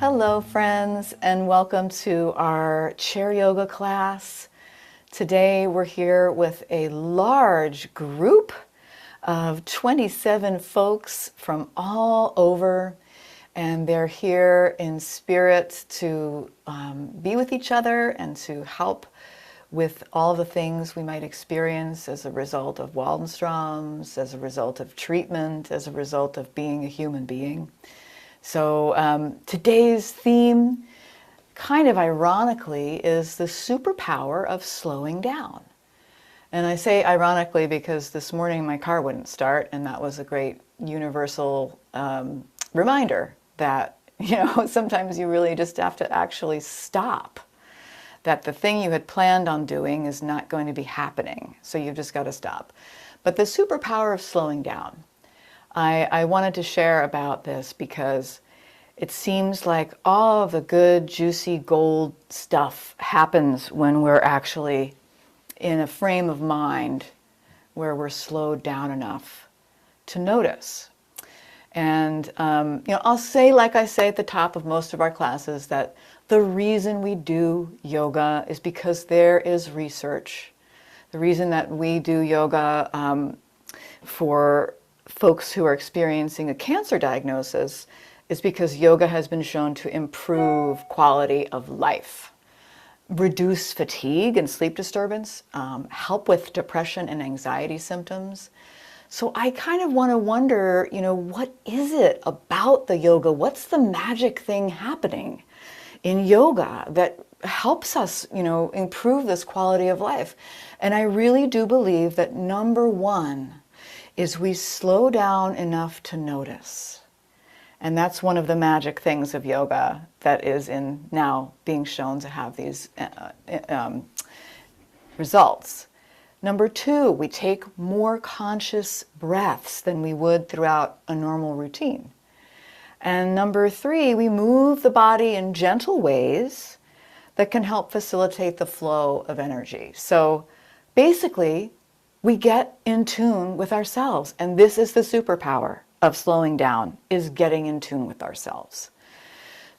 Hello friends, and welcome to our chair yoga class. Today we're here with a large group of 27 folks from all over, and they're here in spirit to be with each other and to help with all the things we might experience as a result of Waldenstroms, as a result of treatment, as a result of being a human being. So today's theme, kind of ironically, is the superpower of slowing down. And I say ironically because this morning my car wouldn't start, and that was a great universal reminder that, sometimes you really just have to actually stop. That the thing you had planned on doing is not going to be happening. So you've just got to stop. But the superpower of slowing down. I wanted to share about this because it seems like all of the good, juicy gold stuff happens when we're actually in a frame of mind where we're slowed down enough to notice. And, I'll say, like I say at the top of most of our classes, that the reason we do yoga is because there is research. The reason that we do yoga for folks who are experiencing a cancer diagnosis is because yoga has been shown to improve quality of life, reduce fatigue and sleep disturbance, help with depression and anxiety symptoms. So I kind of want to wonder, what is it about the yoga? What's the magic thing happening in yoga that helps us, improve this quality of life? And I really do believe that number one is we slow down enough to notice. And that's one of the magic things of yoga that is now being shown to have these results. Number two, we take more conscious breaths than we would throughout a normal routine. And number three, we move the body in gentle ways that can help facilitate the flow of energy. So basically, we get in tune with ourselves. And this is the superpower of slowing down, is getting in tune with ourselves.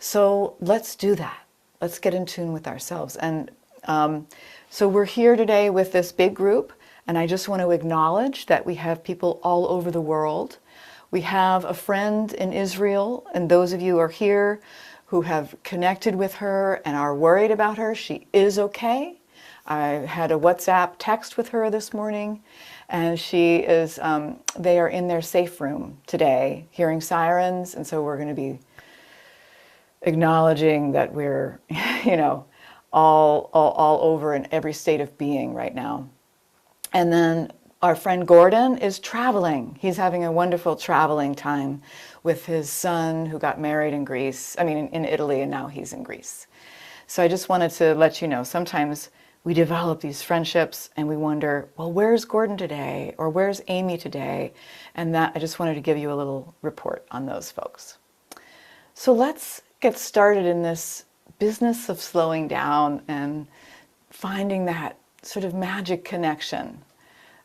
So let's do that. Let's get in tune with ourselves. And so we're here today with this big group, and I just want to acknowledge that we have people all over the world. We have a friend in Israel, and those of you who are here who have connected with her and are worried about her. She is okay. I had a WhatsApp text with her this morning, and she is, they are in their safe room today, hearing sirens, and so we're going to be acknowledging that we're, all over in every state of being right now. And then our friend Gordon is traveling. He's having a wonderful traveling time with his son who got married in in Italy, and now he's in Greece. So I just wanted to let you know, sometimes we develop these friendships and we wonder, well, where's Gordon today? Or where's Amy today? And that I just wanted to give you a little report on those folks. So let's get started in this business of slowing down and finding that sort of magic connection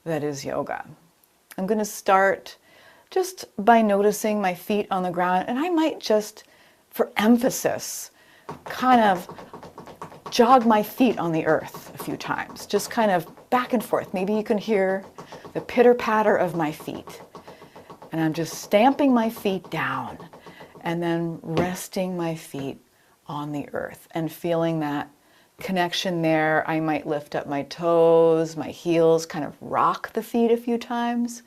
that is yoga. I'm going to start just by noticing my feet on the ground, and I might just, for emphasis, kind of jog my feet on the earth a few times, just kind of back and forth. Maybe you can hear the pitter-patter of my feet. And I'm just stamping my feet down and then resting my feet on the earth and feeling that connection there. I might lift up my toes, my heels, kind of rock the feet a few times.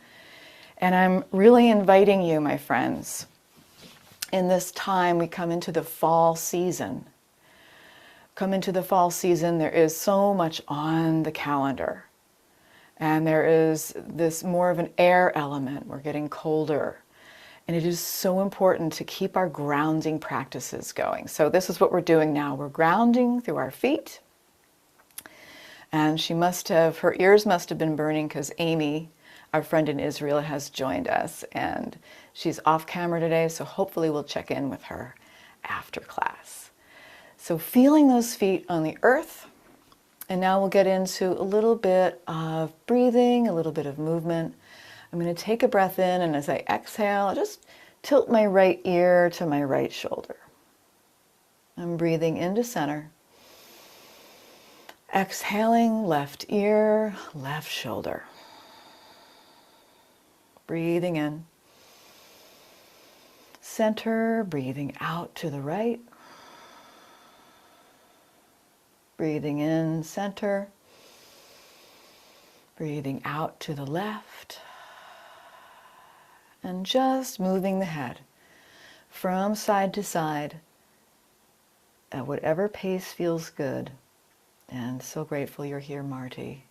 And I'm really inviting you, my friends, in this time we come into the fall season. There is so much on the calendar. And there is this more of an air element. We're getting colder. And it is so important to keep our grounding practices going. So this is what we're doing now. We're grounding through our feet. And her ears must have been burning because Amy, our friend in Israel, has joined us. And she's off camera today, so hopefully we'll check in with her after class. So feeling those feet on the earth, and now we'll get into a little bit of breathing, a little bit of movement. I'm going to take a breath in, and as I exhale, I'll just tilt my right ear to my right shoulder. I'm breathing into center. Exhaling, left ear, left shoulder. Breathing in. Center, breathing out to the right. Breathing in, center. Breathing out to the left. And just moving the head from side to side at whatever pace feels good. And so grateful you're here, Marty.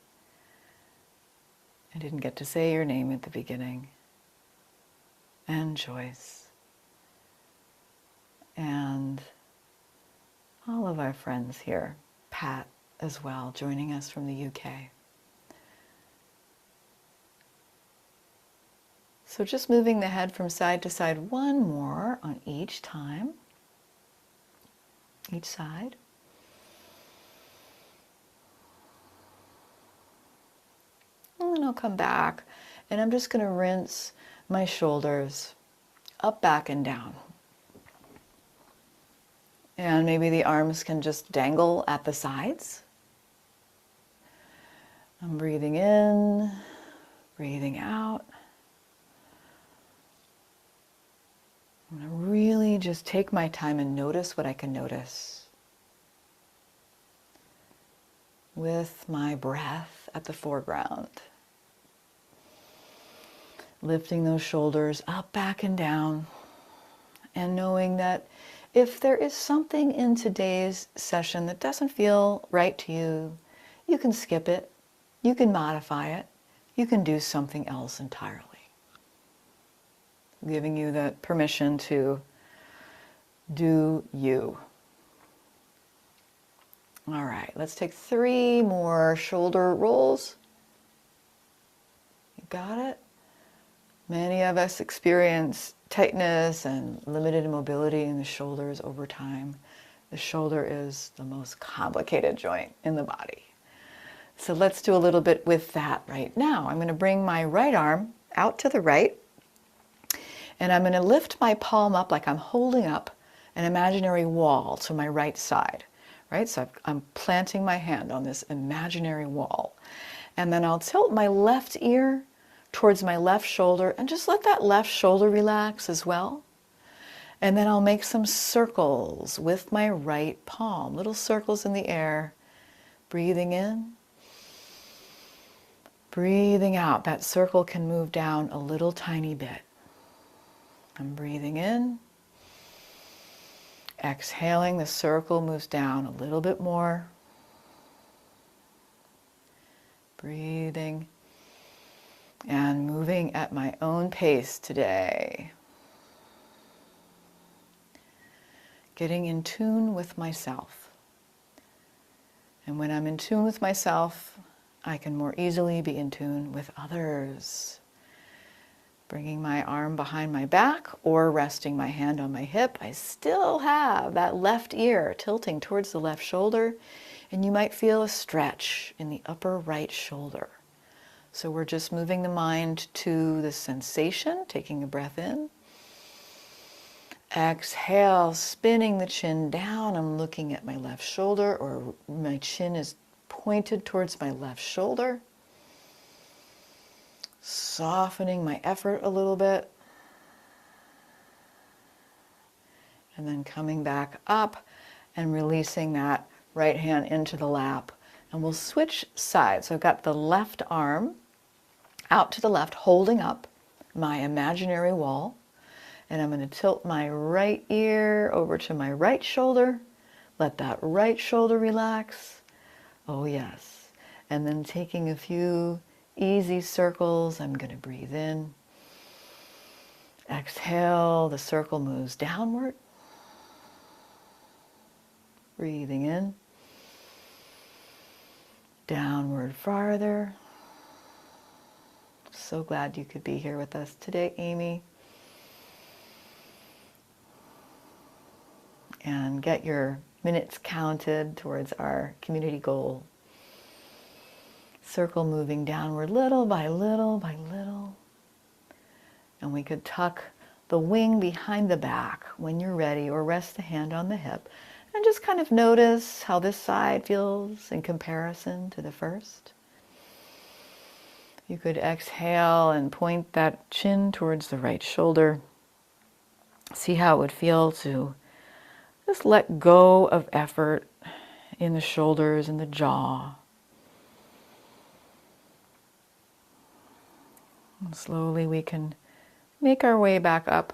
I didn't get to say your name at the beginning. And Joyce. And all of our friends here. Pat as well, joining us from the UK. So just moving the head from side to side, one more on each time. Each side. And then I'll come back and I'm just going to rinse my shoulders up, back, and down. And maybe the arms can just dangle at the sides. I'm breathing in, breathing out. I'm going to really just take my time and notice what I can notice. With my breath at the foreground. Lifting those shoulders up, back, and down. And knowing that if there is something in today's session that doesn't feel right to you, you can skip it, you can modify it, you can do something else entirely. Giving you the permission to do you. All right, let's take 3 more shoulder rolls. You got it? Many of us experience tightness and limited mobility in the shoulders over time. The shoulder is the most complicated joint in the body. So let's do a little bit with that right now. I'm going to bring my right arm out to the right, and I'm going to lift my palm up like I'm holding up an imaginary wall to my right side. Right? So I'm planting my hand on this imaginary wall. And then I'll tilt my left ear towards my left shoulder and just let that left shoulder relax as well. And then I'll make some circles with my right palm, little circles in the air. Breathing in, breathing out. That circle can move down a little tiny bit. I'm breathing in. Exhaling, the circle moves down a little bit more. Breathing and moving at my own pace today. Getting in tune with myself. And when I'm in tune with myself, I can more easily be in tune with others. Bringing my arm behind my back or resting my hand on my hip, I still have that left ear tilting towards the left shoulder, and you might feel a stretch in the upper right shoulder. So we're just moving the mind to the sensation, taking a breath in. Exhale, spinning the chin down. I'm looking at my left shoulder, or my chin is pointed towards my left shoulder. Softening my effort a little bit. And then coming back up and releasing that right hand into the lap. And we'll switch sides. So I've got the left arm out to the left, holding up my imaginary wall. And I'm going to tilt my right ear over to my right shoulder. Let that right shoulder relax. Oh yes. And then taking a few easy circles, I'm going to breathe in. Exhale, the circle moves downward. Breathing in. Downward farther. So glad you could be here with us today, Amy. And get your minutes counted towards our community goal. Circle moving downward little by little by little. And we could tuck the wing behind the back when you're ready, or rest the hand on the hip And just kind of notice how this side feels in comparison to the first. You could exhale and point that chin towards the right shoulder. See how it would feel to just let go of effort in the shoulders and the jaw. And slowly we can make our way back up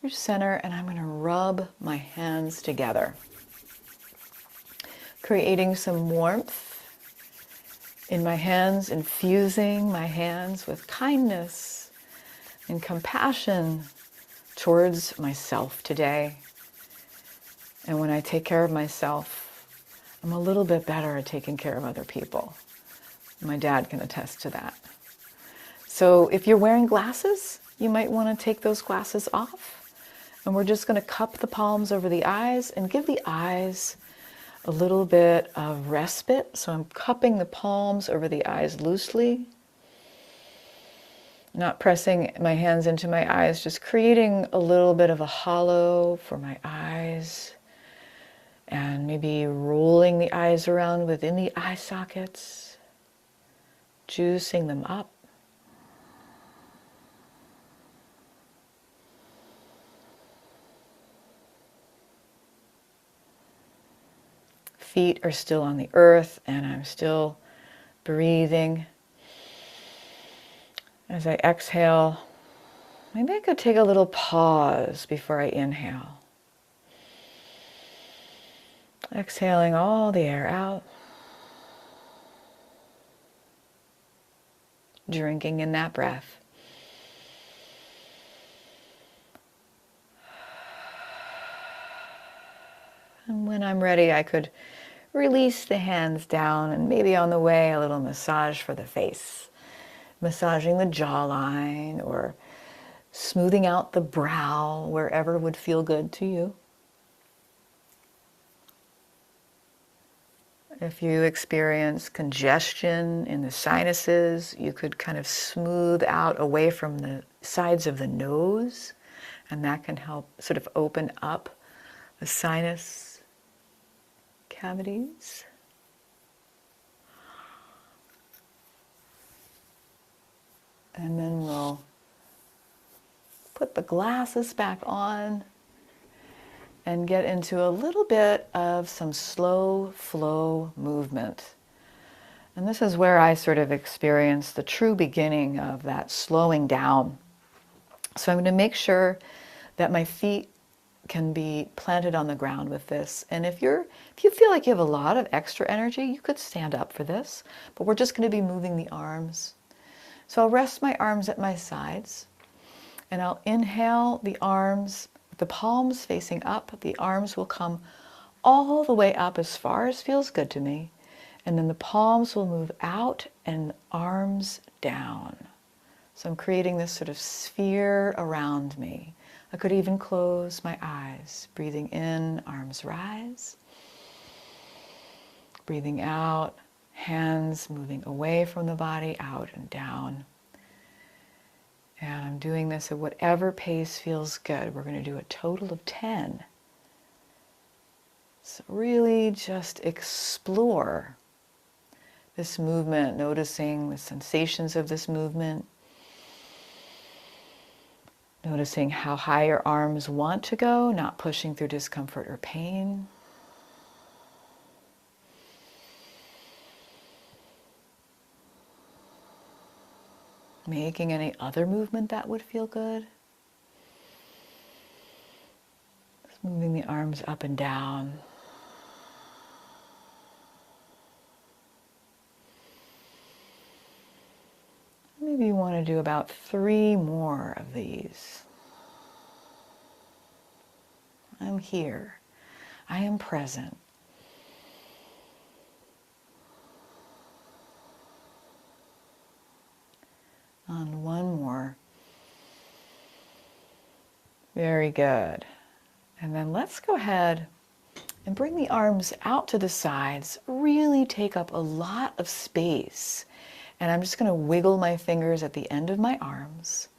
through center, and I'm going to rub my hands together, creating some warmth in my hands, infusing my hands with kindness and compassion towards myself today. And when I take care of myself, I'm a little bit better at taking care of other people. My dad can attest to that. So if you're wearing glasses, you might want to take those glasses off. And we're just going to cup the palms over the eyes and give the eyes a little bit of respite. So I'm cupping the palms over the eyes loosely, not pressing my hands into my eyes, just creating a little bit of a hollow for my eyes, and maybe rolling the eyes around within the eye sockets, juicing them up. Feet are still on the earth, and I'm still breathing. As I exhale, maybe I could take a little pause before I inhale. Exhaling all the air out. Drinking in that breath. And when I'm ready, I could release the hands down, and maybe on the way, a little massage for the face. Massaging the jawline or smoothing out the brow, wherever would feel good to you. If you experience congestion in the sinuses, you could kind of smooth out away from the sides of the nose, and that can help sort of open up the sinus cavities. And then we'll put the glasses back on and get into a little bit of some slow flow movement. And this is where I sort of experience the true beginning of that slowing down. So I'm going to make sure that my feet can be planted on the ground with this. And if you feel like you have a lot of extra energy, you could stand up for this, but we're just going to be moving the arms. So I'll rest my arms at my sides, and I'll inhale the arms, the palms facing up. The arms will come all the way up as far as feels good to me, and then the palms will move out and arms down. So I'm creating this sort of sphere around me. I could even close my eyes. Breathing in, arms rise. Breathing out, hands moving away from the body, out and down. And I'm doing this at whatever pace feels good. We're going to do a total of 10. So really just explore this movement, noticing the sensations of this movement. Noticing how high your arms want to go, not pushing through discomfort or pain. Making any other movement that would feel good. Just moving the arms up and down. Maybe you want to do about 3 more of these. I'm here. I am present. On one more. Very good. And then let's go ahead and bring the arms out to the sides. Really take up a lot of space. And I'm just going to wiggle my fingers at the end of my arms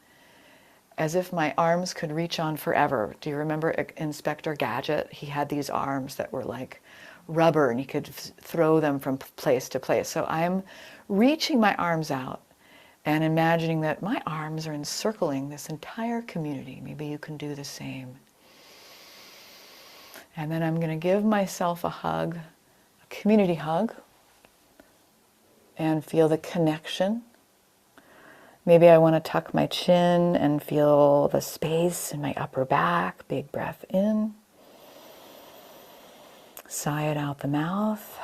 as if my arms could reach on forever. Do you remember Inspector Gadget? He had these arms that were like rubber and he could throw them from place to place. So I'm reaching my arms out and imagining that my arms are encircling this entire community. Maybe you can do the same. And then I'm going to give myself a hug, a community hug, and feel the connection. Maybe I want to tuck my chin and feel the space in my upper back. Big breath in. Sigh it out the mouth.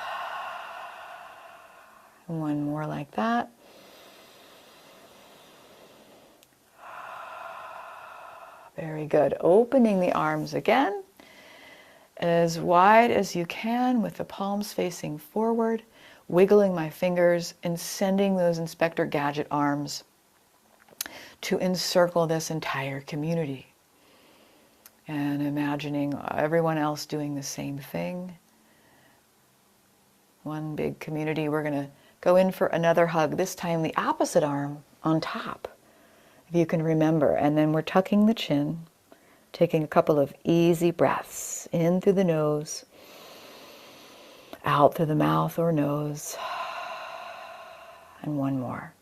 And one more like that. Very good. Opening the arms again, as wide as you can with the palms facing forward, wiggling my fingers and sending those Inspector Gadget arms to encircle this entire community. And imagining everyone else doing the same thing. One big community. We're going to go in for another hug, this time the opposite arm on top, if you can remember. And then we're tucking the chin, taking a couple of easy breaths in through the nose, out through the mouth or nose, and one more.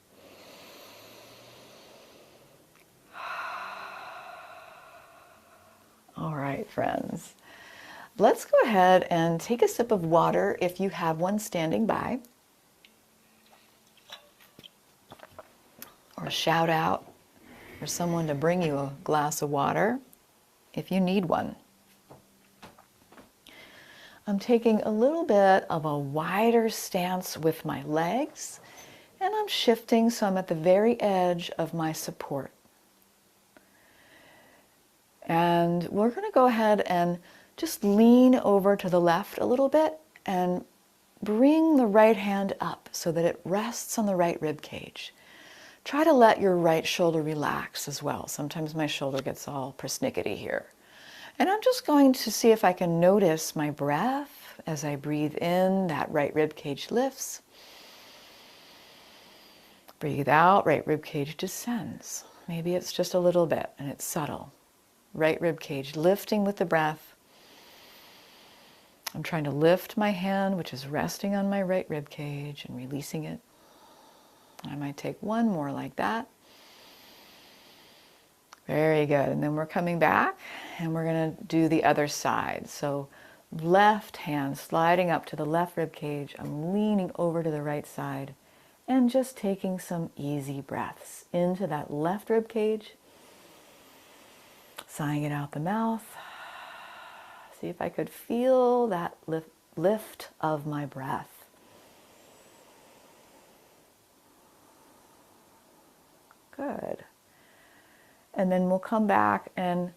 All right, friends. Let's go ahead and take a sip of water if you have one standing by. Or shout out for someone to bring you a glass of water if you need one. I'm taking a little bit of a wider stance with my legs, and I'm shifting so I'm at the very edge of my support. And we're going to go ahead and just lean over to the left a little bit and bring the right hand up so that it rests on the right rib cage. Try to let your right shoulder relax as well. Sometimes my shoulder gets all persnickety here. And I'm just going to see if I can notice my breath as I breathe in, that right rib cage lifts. Breathe out, right rib cage descends. Maybe it's just a little bit and it's subtle. Right rib cage lifting with the breath. I'm trying to lift my hand, which is resting on my right rib cage, and releasing it. I might take one more like that. Very good. And then we're coming back and we're going to do the other side. So left hand sliding up to the left rib cage. I'm leaning over to the right side and just taking some easy breaths into that left rib cage. Sighing it out the mouth. See if I could feel that lift of my breath. Good. And then we'll come back, and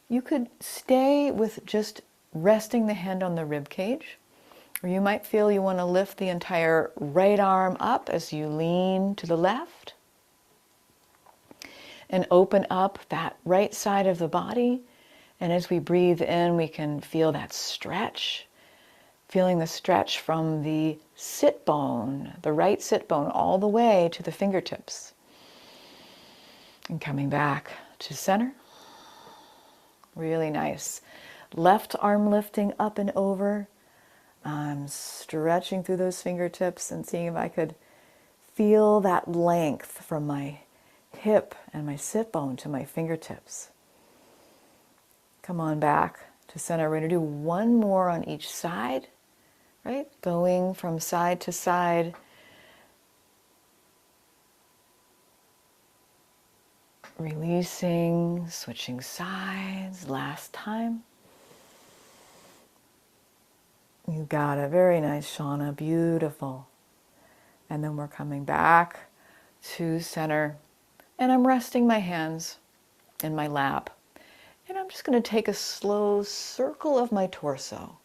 you could stay with just resting the hand on the rib cage, or you might feel you want to lift the entire right arm up as you lean to the left and open up that right side of the body. And as we breathe in, we can feel that stretch, feeling the stretch from the sit bone, the right sit bone, all the way to the fingertips. And coming back to center. Really nice. Left arm lifting up and over. I'm stretching through those fingertips and seeing if I could feel that length from my hip and my sit bone to my fingertips. Come on back to center. We're going to do one more on each side, right? Going from side to side. Releasing, switching sides, last time. You got it. Very nice, Shauna. Beautiful. And then we're coming back to center. And I'm resting my hands in my lap. And I'm just going to take a slow circle of my torso.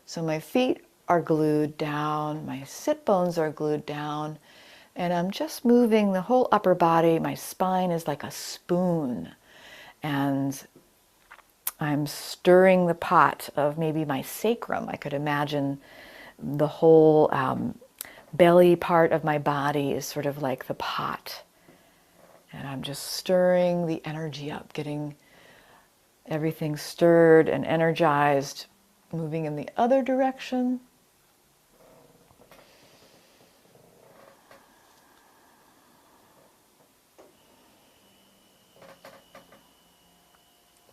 So my feet are glued down, my sit bones are glued down, and I'm just moving the whole upper body. My spine is like a spoon. And I'm stirring the pot of maybe my sacrum. I could imagine the whole belly part of my body is sort of like the pot. And I'm just stirring the energy up, getting everything stirred and energized, moving in the other direction.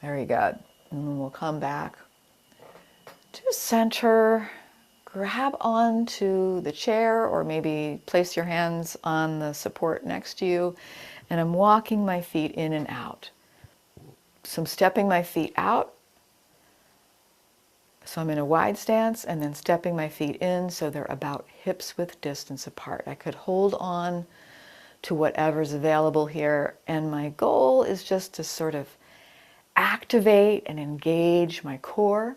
Very good. And then we'll come back to center. Grab onto the chair or maybe place your hands on the support next to you. And I'm walking my feet in and out. So I'm stepping my feet out. So I'm in a wide stance and then stepping my feet in so they're about hips width distance apart. I could hold on to whatever's available here. And my goal is just to sort of activate and engage my core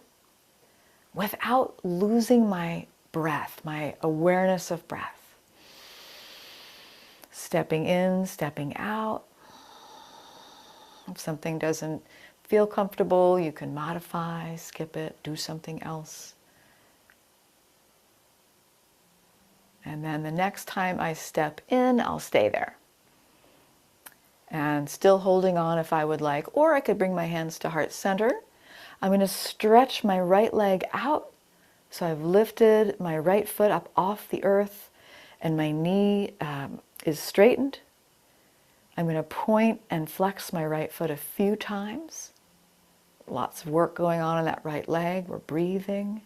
without losing my breath, my awareness of breath. Stepping in, stepping out. If something doesn't feel comfortable, you can modify, skip it, do something else. And then the next time I step in, I'll stay there. And still holding on if I would like, or I could bring my hands to heart center. I'm going to stretch my right leg out. So I've lifted my right foot up off the earth and my knee is straightened. I'm going to point and flex my right foot a few times. Lots of work going on in that right leg. We're breathing.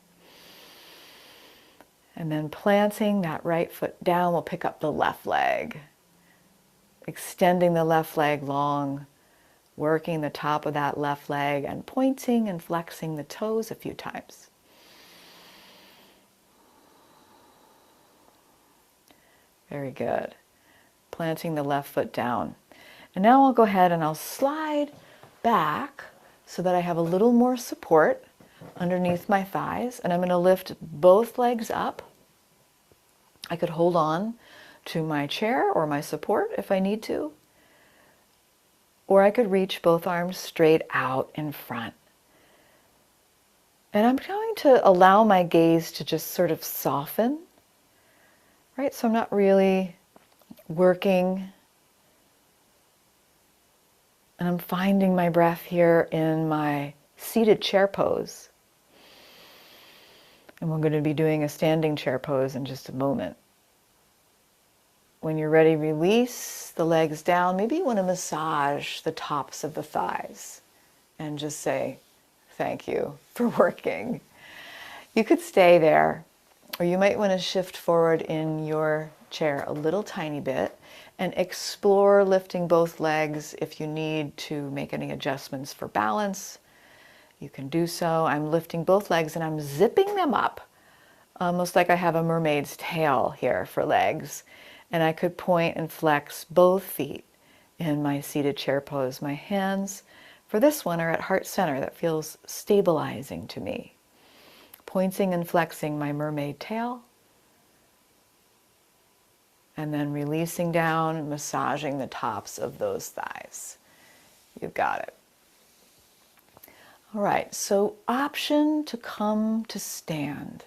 And then planting that right foot down, we'll pick up the left leg. Extending the left leg long, working the top of that left leg and pointing and flexing the toes a few times. Very good. Planting the left foot down. And now I'll go ahead and I'll slide back so that I have a little more support underneath my thighs. And I'm going to lift both legs up. I could hold on to my chair or my support if I need to. Or I could reach both arms straight out in front. And I'm going to allow my gaze to just sort of soften. Right? So I'm not really working. And I'm finding my breath here in my seated chair pose. And we're going to be doing a standing chair pose in just a moment. When you're ready, release the legs down. Maybe you want to massage the tops of the thighs and just say, thank you for working. You could stay there. Or you might want to shift forward in your chair a little tiny bit and explore lifting both legs. If you need to make any adjustments for balance, you can do so. I'm lifting both legs and I'm zipping them up, almost like I have a mermaid's tail here for legs. And I could point and flex both feet in my seated chair pose. My hands for this one are at heart center. That feels stabilizing to me. Pointing and flexing my mermaid tail. And then releasing down, massaging the tops of those thighs. You've got it. All right, so option to come to stand.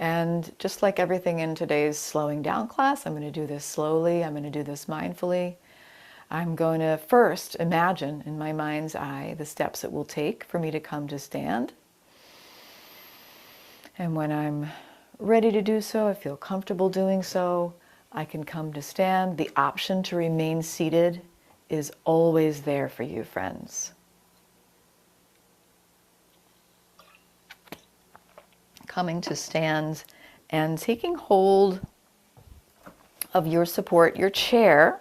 And just like everything in today's slowing down class, I'm going to do this slowly. I'm going to do this mindfully. I'm going to first imagine in my mind's eye the steps it will take for me to come to stand. And when I'm ready to do so, I feel comfortable doing so, I can come to stand. The option to remain seated is always there for you, friends. Coming to stand and taking hold of your support, your chair,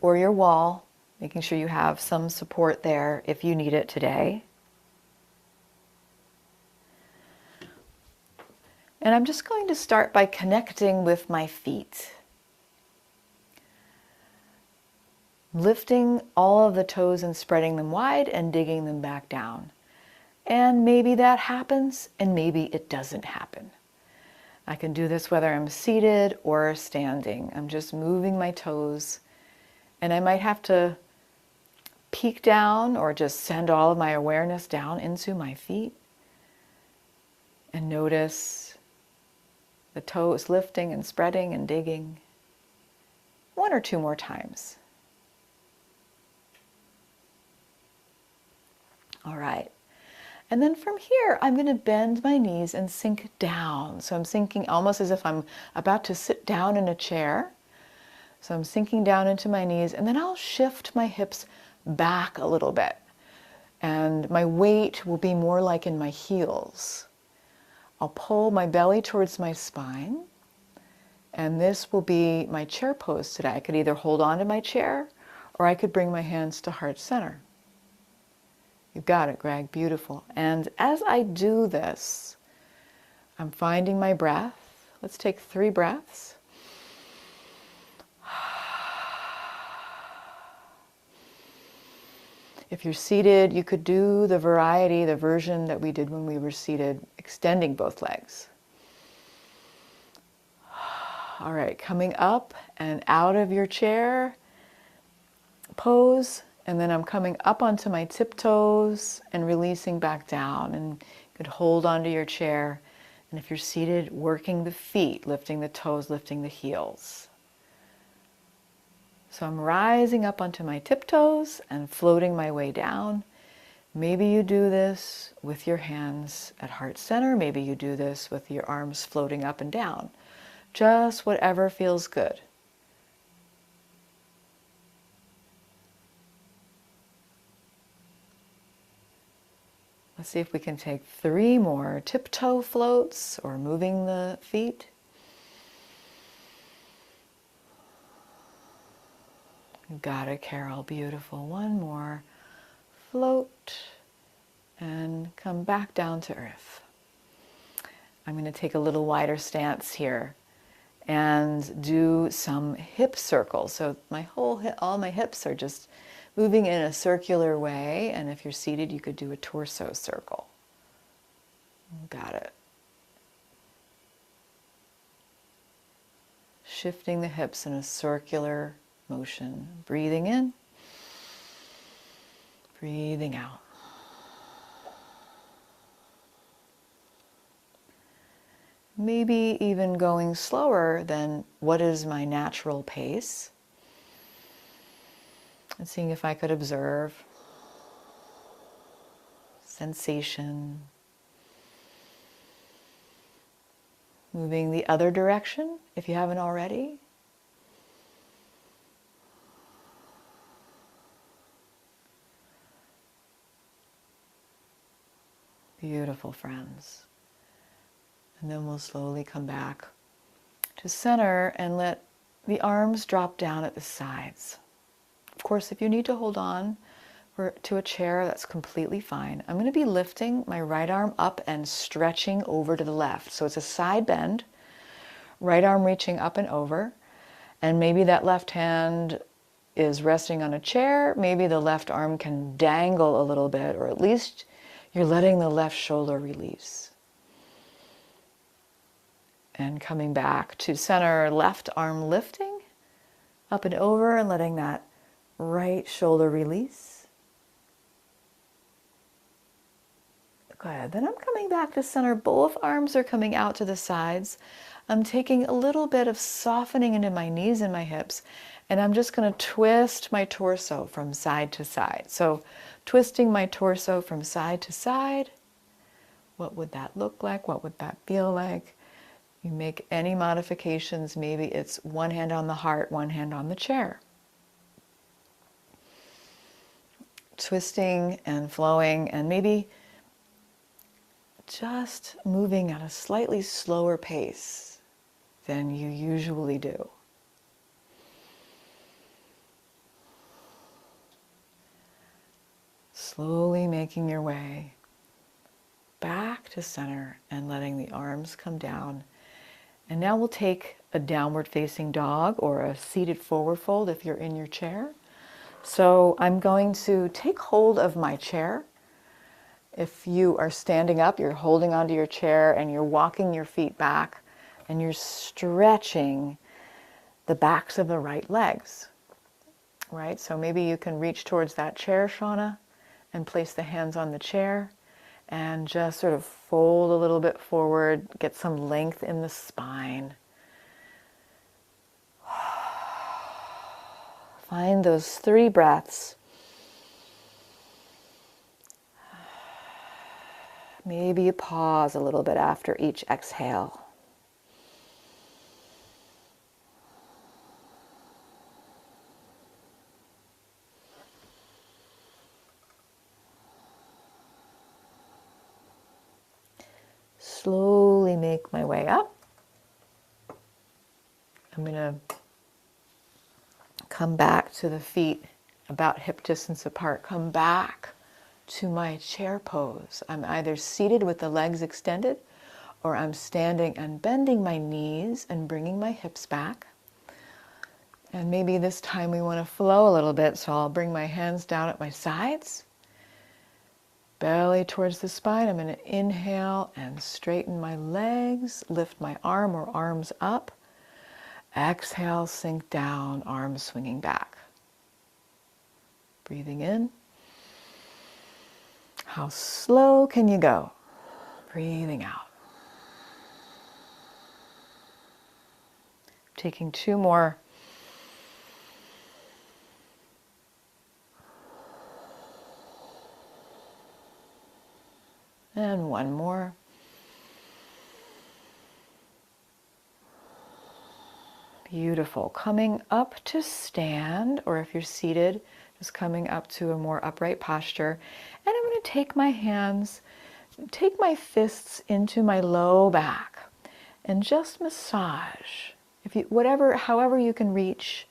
or your wall, making sure you have some support there if you need it today. And I'm just going to start by connecting with my feet. Lifting all of the toes and spreading them wide and digging them back down. And maybe that happens and maybe it doesn't happen. I can do this whether I'm seated or standing. I'm just moving my toes and I might have to peek down or just send all of my awareness down into my feet and notice the toes lifting and spreading and digging. One or two more times. All right. And then from here, I'm going to bend my knees and sink down. So I'm sinking almost as if I'm about to sit down in a chair. So I'm sinking down into my knees, and then I'll shift my hips back a little bit. And my weight will be more like in my heels. I'll pull my belly towards my spine, and this will be my chair pose today. I could either hold on to my chair, or I could bring my hands to heart center. You got it, Greg. Beautiful. And as I do this, I'm finding my breath. Let's take 3 breaths. If you're seated, you could do the version that we did when we were seated, extending both legs. All right, coming up and out of your chair pose, and then I'm coming up onto my tiptoes and releasing back down. And you could hold onto your chair, and if you're seated, working the feet, lifting the toes, lifting the heels. So I'm rising up onto my tiptoes and floating my way down. Maybe you do this with your hands at heart center. Maybe you do this with your arms floating up and down. Just whatever feels good. Let's see if we can take 3 more tiptoe floats or moving the feet. You got it, Carol. Beautiful. 1 more. Float and come back down to earth. I'm going to take a little wider stance here and do some hip circles. So all my hips are just moving in a circular way. And if you're seated, you could do a torso circle. Got it. Shifting the hips in a circular motion. Breathing in, breathing out. Maybe even going slower than what is my natural pace. And seeing if I could observe sensation. Moving the other direction if you haven't already. Beautiful, friends. And then we'll slowly come back to center and let the arms drop down at the sides. Of course, if you need to hold on to a chair, that's completely fine. I'm going to be lifting my right arm up and stretching over to the left. So it's a side bend, right arm reaching up and over. And maybe that left hand is resting on a chair. Maybe the left arm can dangle a little bit, or at least you're letting the left shoulder release. And coming back to center, left arm lifting up and over and letting that right shoulder release. Good. Then I'm coming back to center. Both arms are coming out to the sides. I'm taking a little bit of softening into my knees and my hips, and I'm just going to twist my torso from side to side. So twisting my torso from side to side. What would that look like? What would that feel like? You make any modifications. Maybe it's 1 hand on the heart, 1 hand on the chair. Twisting and flowing, and maybe just moving at a slightly slower pace than you usually do. Slowly making your way back to center and letting the arms come down. And now we'll take a downward facing dog or a seated forward fold if you're in your chair. So I'm going to take hold of my chair. If you are standing up, you're holding onto your chair and you're walking your feet back and you're stretching the backs of the right legs, right? So maybe you can reach towards that chair, Shauna, and place the hands on the chair and just sort of fold a little bit forward, get some length in the spine. Find those 3 breaths. Maybe you pause a little bit after each exhale. Slowly make my way up. I'm going to come back to the feet about hip distance apart. Come back to my chair pose. I'm either seated with the legs extended, or I'm standing and bending my knees and bringing my hips back. And maybe this time we want to flow a little bit, so I'll bring my hands down at my sides. Belly towards the spine. I'm going to inhale and straighten my legs, lift my arm or arms up. Exhale, sink down, arms swinging back. Breathing in. How slow can you go? Breathing out. Taking two more. And one more. Beautiful. Coming up to stand, or if you're seated, just coming up to a more upright posture. And I'm going to take my hands, take my fists into my low back and just massage. If you, however you can reach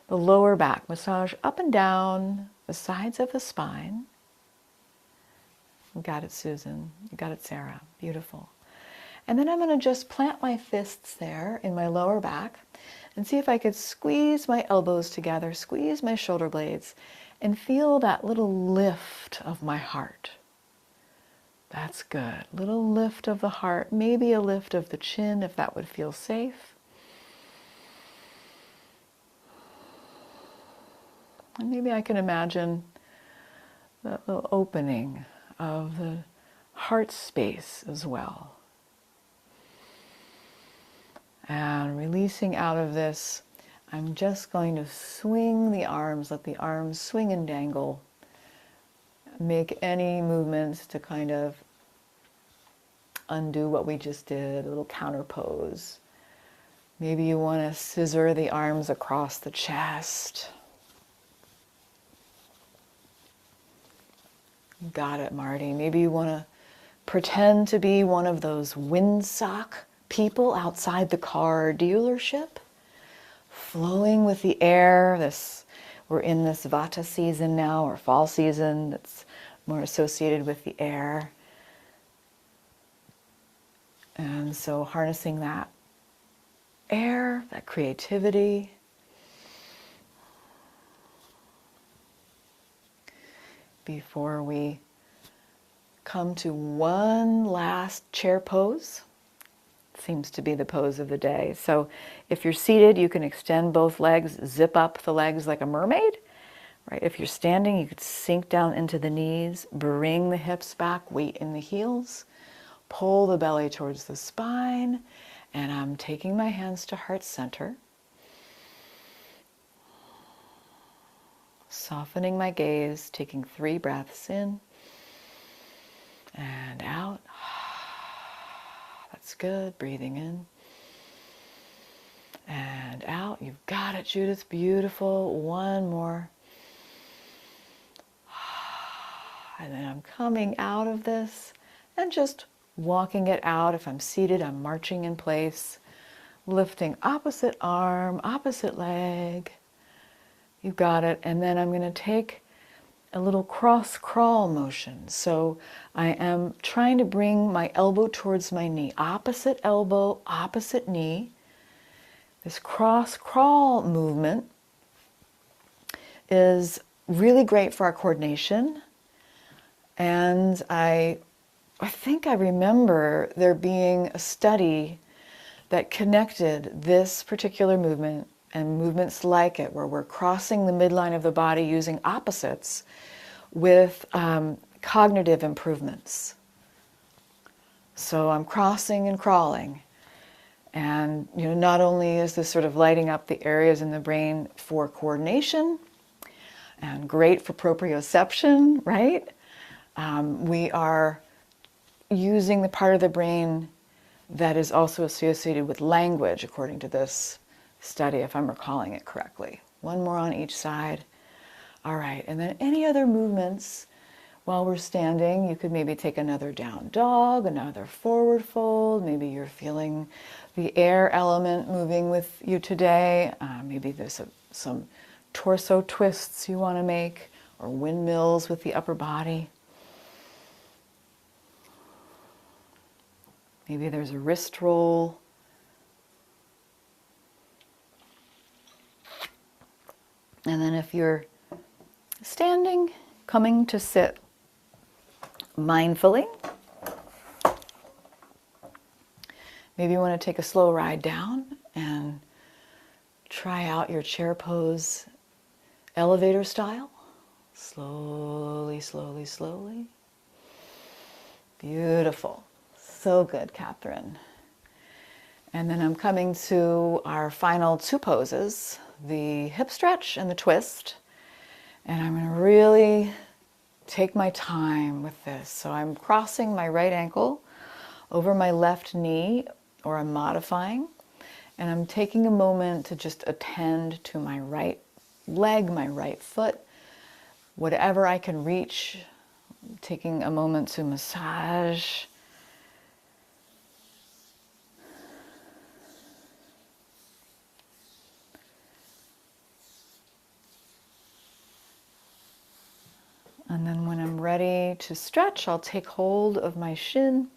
the lower back, massage up and down the sides of the spine. You got it, Susan. You got it, Sarah. Beautiful. And then I'm going to just plant my fists there in my lower back and see if I could squeeze my elbows together, squeeze my shoulder blades, and feel that little lift of my heart. That's good. Little lift of the heart, maybe a lift of the chin if that would feel safe. And maybe I can imagine that little opening of the heart space as well. And releasing out of this, I'm just going to swing the arms, let the arms swing and dangle. Make any movements to kind of undo what we just did, a little counter pose. Maybe you want to scissor the arms across the chest. Got it, Marty. Maybe you want to pretend to be one of those windsock people outside the car dealership, flowing with the air. We're in this Vata season now, or fall season, that's more associated with the air. And so harnessing that air, that creativity. Before we come to one last chair pose. Seems to be the pose of the day. So if you're seated, you can extend both legs, zip up the legs like a mermaid. Right? If you're standing, you could sink down into the knees, bring the hips back, weight in the heels, pull the belly towards the spine, and I'm taking my hands to heart center. Softening my gaze, taking 3 breaths in and out. That's good. Breathing in and out. You've got it, Judith. Beautiful. One more. And then I'm coming out of this and just walking it out. If I'm seated, I'm marching in place, lifting opposite arm, opposite leg. You got it. And then I'm going to take a little cross crawl motion. So I am trying to bring my elbow towards my knee. Opposite elbow, opposite knee. This cross crawl movement is really great for our coordination. And I think I remember there being a study that connected this particular movement and movements like it, where we're crossing the midline of the body using opposites, with cognitive improvements. So I'm crossing and crawling. And not only is this sort of lighting up the areas in the brain for coordination and great for proprioception, right? We are using the part of the brain that is also associated with language, according to this study, if I'm recalling it correctly. One more on each side. All right, and then any other movements while we're standing? You could maybe take another down dog, another forward fold. Maybe you're feeling the air element moving with you today. Maybe there's some torso twists you want to make, or windmills with the upper body. Maybe there's a wrist roll. And then if you're standing, coming to sit mindfully. Maybe you want to take a slow ride down and try out your chair pose elevator style. Slowly, slowly, slowly. Beautiful. So good, Catherine. And then I'm coming to our final two poses, the hip stretch and the twist. And I'm going to really take my time with this. So I'm crossing my right ankle over my left knee, or I'm modifying, and I'm taking a moment to just attend to my right leg, my right foot, whatever I can reach, taking a moment to massage. And then when I'm ready to stretch, I'll take hold of my shin.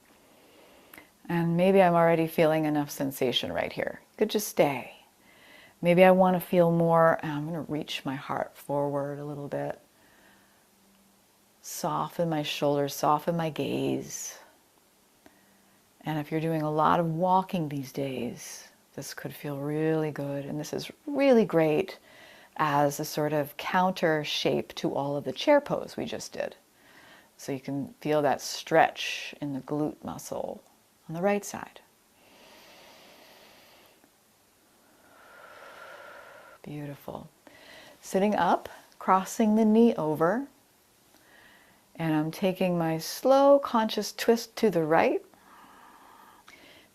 And maybe I'm already feeling enough sensation right here. You could just stay. Maybe I want to feel more. I'm going to reach my heart forward a little bit. Soften my shoulders, soften my gaze. And if you're doing a lot of walking these days, this could feel really good. And this is really great as a sort of counter shape to all of the chair pose we just did. So you can feel that stretch in the glute muscle on the right side. Beautiful. Sitting up, crossing the knee over, and I'm taking my slow, conscious twist to the right.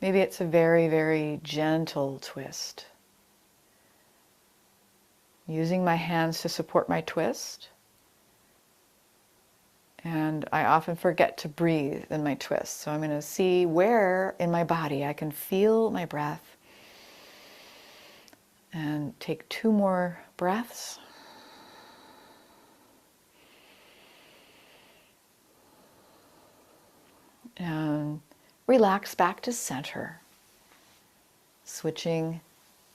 Maybe it's a very, very gentle twist. Using my hands to support my twist. And I often forget to breathe in my twist. So I'm going to see where in my body I can feel my breath. And take 2 more breaths. And relax back to center. Switching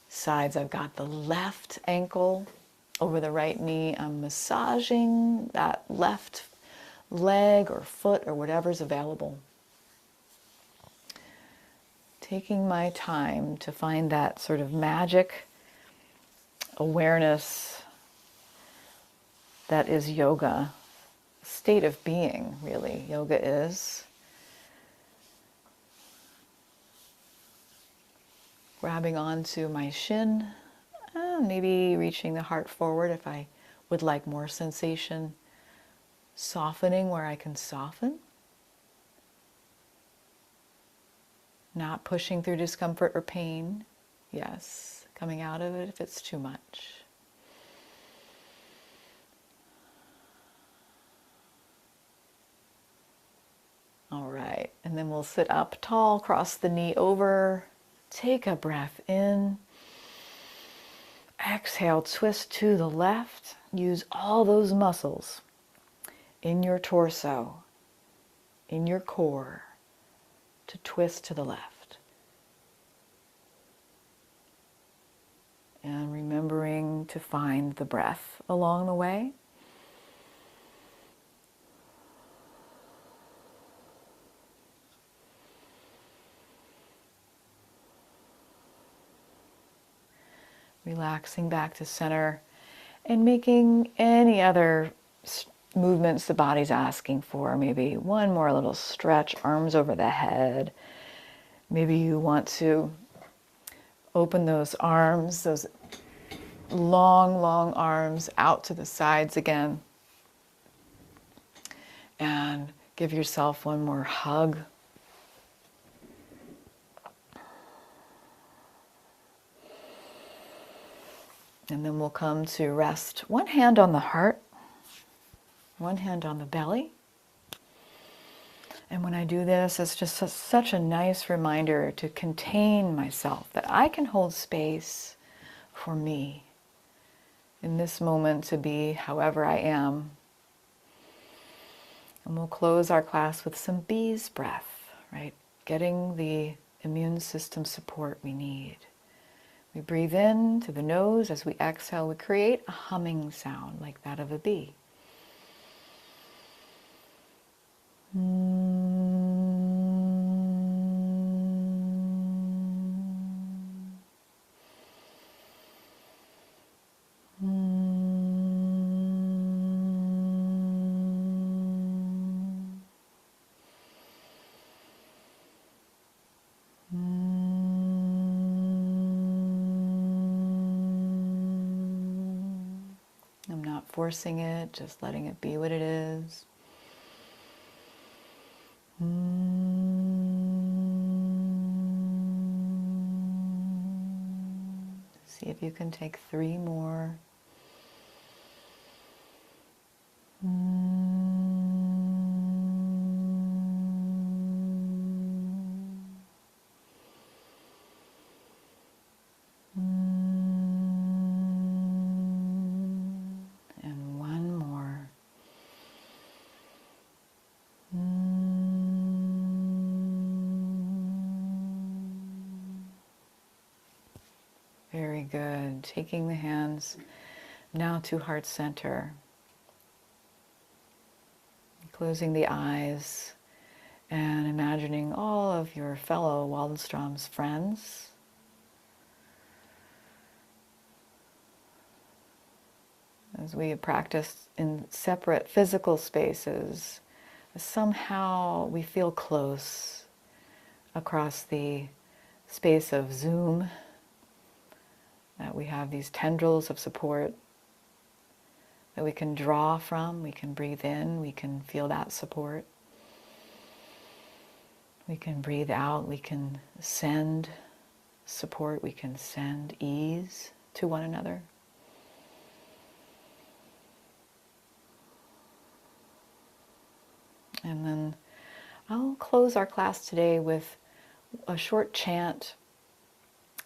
sides. I've got the left ankle over the right knee. I'm massaging that left leg or foot or whatever's available. Taking my time to find that sort of magic awareness that is yoga, state of being, really, yoga is. Grabbing onto my shin, maybe reaching the heart forward if I would like more sensation. Softening where I can soften. Not pushing through discomfort or pain. Yes, coming out of it if it's too much. All right, and then we'll sit up tall, cross the knee over. Take a breath in. Exhale, twist to the left. Use all those muscles in your torso, in your core, to twist to the left. And remembering to find the breath along the way. Relaxing back to center and making any other movements the body's asking for. Maybe one more little stretch, arms over the head. Maybe you want to open those arms, those long, long arms out to the sides again. And give yourself one more hug And then we'll come to rest one hand on the heart, one hand on the belly. And when I do this, it's just such a nice reminder to contain myself, that I can hold space for me in this moment to be however I am. And we'll close our class with some bees breath, right? Getting the immune system support we need. We breathe in to the nose. As we exhale, we create a humming sound like that of a bee. I'm not forcing it, just letting it be what it is. See if you can take 3 more. And 1 more. Very good. Taking the hands now to heart center. Closing the eyes and imagining all of your fellow Waldenstrom's friends. As we practice in separate physical spaces, somehow we feel close across the space of Zoom, that we have these tendrils of support that we can draw from. We can breathe in, we can feel that support. We can breathe out, we can send support, we can send ease to one another. And then I'll close our class today with a short chant,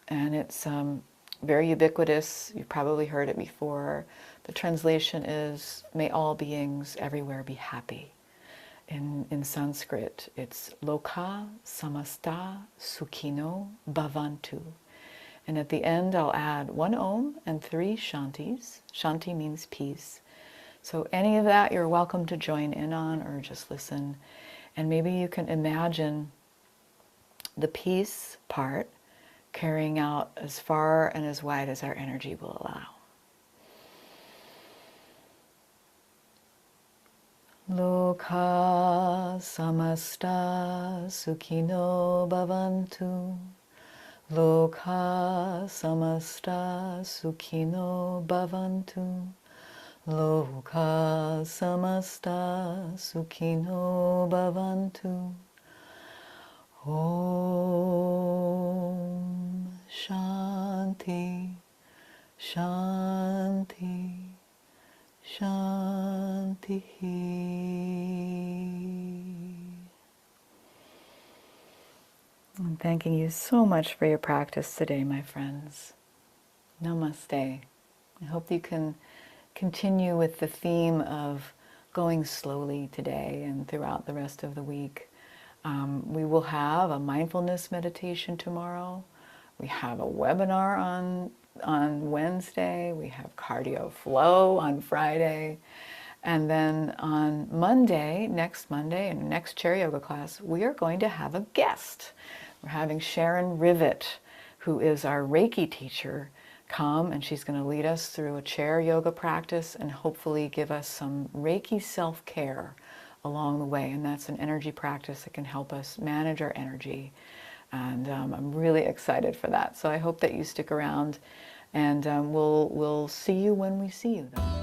and it's very ubiquitous. You've probably heard it before. The translation is, may all beings everywhere be happy. In Sanskrit, it's Loka Samasta Sukhino Bhavantu. And at the end, I'll add 1 Om and 3 Shantis. Shanti means peace. So any of that you're welcome to join in on or just listen. And maybe you can imagine the peace part carrying out as far and as wide as our energy will allow. Loka samasta sukhino bhavantu. Loka samasta sukhino bhavantu. Loka samasta sukhino bhavantu. Om Shanti, Shanti, Shanti. I'm thanking you so much for your practice today, my friends. Namaste. I hope you can continue with the theme of going slowly today and throughout the rest of the week. We will have a mindfulness meditation tomorrow. We have a webinar on Wednesday. We have cardio flow on Friday. And then on Monday, next Monday, in the next chair yoga class, we are going to have a guest. We're having Sharon Rivet, who is our Reiki teacher, come, and she's going to lead us through a chair yoga practice and hopefully give us some Reiki self-care along the way. And that's an energy practice that can help us manage our energy. And I'm really excited for that. So I hope that you stick around, and we'll see you when we see you, though.